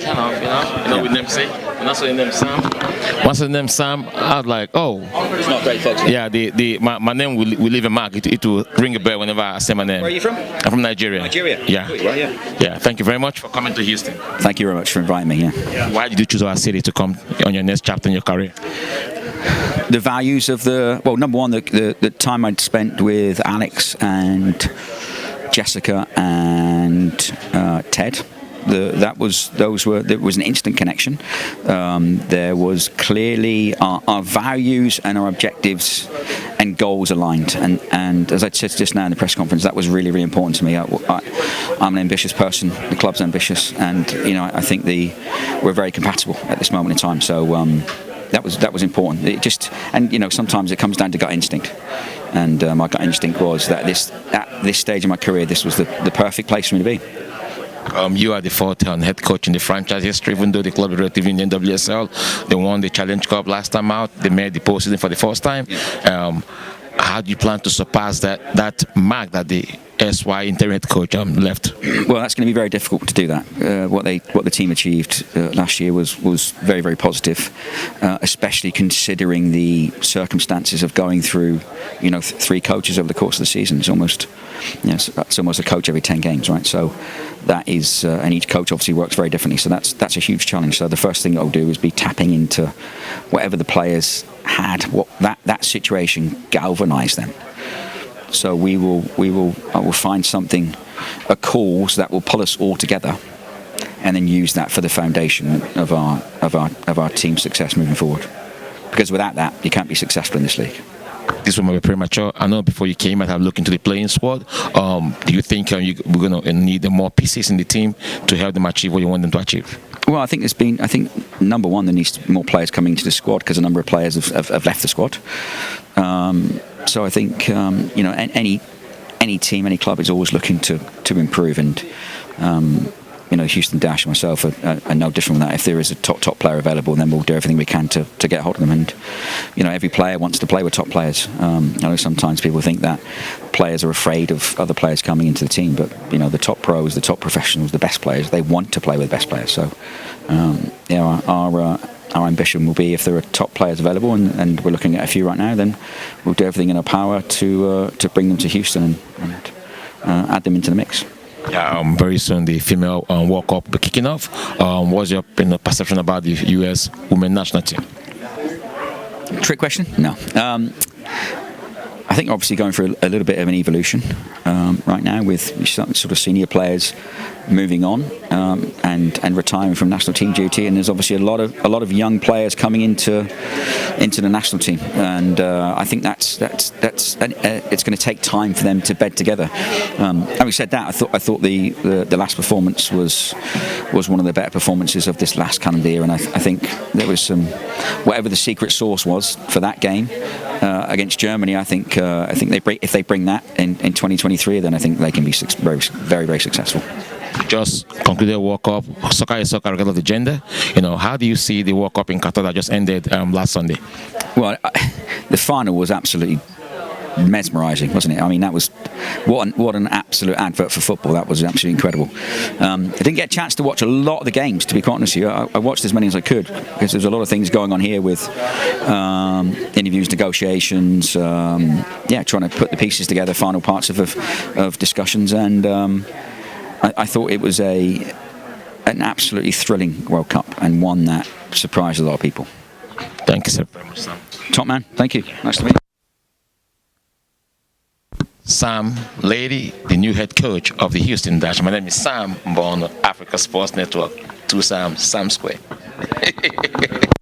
Kind of, we name say. When I saw the name Sam, once the name Sam, I was like, oh. It's not great, folks. Yeah, my name will leave a mark. It will ring a bell whenever I say my name. Where are you from? I'm from Nigeria. Nigeria? Yeah. Well, yeah. Yeah, thank you very much for coming to Houston. Thank you very much for inviting me, yeah. Why did you choose our city to come on your next chapter in your career? The values of number one, the time I'd spent with Alex and Jessica and Ted. There was an instant connection. There was clearly our values and our objectives and goals aligned. And as I said just now in the press conference, that was really, really important to me. I'm an ambitious person. The club's ambitious, and I think we're very compatible at this moment in time. So that was important. Sometimes it comes down to gut instinct. And my gut instinct was that at this stage of my career, this was the perfect place for me to be. You are the fourth head coach in the franchise history, even though the club is relatively in the NWSL. They won the Challenge Cup last time out. They made the postseason for the first time. How do you plan to surpass that mark that the SY interim head coach left? Well, that's going to be very difficult to do that. What the team achieved last year was very, very positive, especially considering the circumstances of going through, 3 coaches over the course of the season. It's almost a coach every 10 games, right? So that is, and each coach obviously works very differently. So that's a huge challenge. So the first thing I'll do is be tapping into whatever the players had, what that situation galvanised them. So I will find something, a cause that will pull us all together, and then use that for the foundation of our team's success moving forward. Because without that, you can't be successful in this league. This one might be premature. I know before you came, I have looked into the playing squad. Do you think we're going to need more pieces in the team to help them achieve what you want them to achieve? Well, I think number one, there needs to be more players coming into the squad because a number of players have left the squad. So I think any team, any club is always looking to improve, and Houston Dash and myself are no different from that. If there is a top player available, then we'll do everything we can to get hold of them. And every player wants to play with top players. I know sometimes people think that players are afraid of other players coming into the team, but the top pros, the top professionals, the best players, they want to play with the best players. So our ambition will be, if there are top players available, and we're looking at a few right now, then we'll do everything in our power to bring them to Houston and add them into the mix. Yeah, very soon the female World Cup will be kicking off. What's your perception about the US women national team? Trick question? No. I think obviously going through a little bit of an evolution right now, with sort of senior players moving on and retiring from national team duty, and there's obviously a lot of young players coming into the national team, and I think that's it's going to take time for them to bed together. Having said that, I thought the last performance was one of the better performances of this last calendar year, and I think there was some, whatever the secret sauce was for that game against Germany. I think if they bring that in 2023, then I think they can be very, very, very successful. Just concluded World Cup. Soccer is soccer regardless of the gender. How do you see the World Cup in Qatar that just ended last Sunday? Well, the final was absolutely mesmerising, wasn't it? I mean, that was what an absolute advert for football. That was absolutely incredible. I didn't get a chance to watch a lot of the games, to be quite honest with you. I watched as many as I could because there's a lot of things going on here with interviews, negotiations, trying to put the pieces together, final parts of discussions, and I thought it was an absolutely thrilling World Cup, and one that surprised a lot of people. Thank you, sir, very much, Sam. Top man, thank you. Nice to meet you. Sam Laity, the new head coach of the Houston Dash. My name is Sam, born on Africa Sports Network. 2 Sam Square.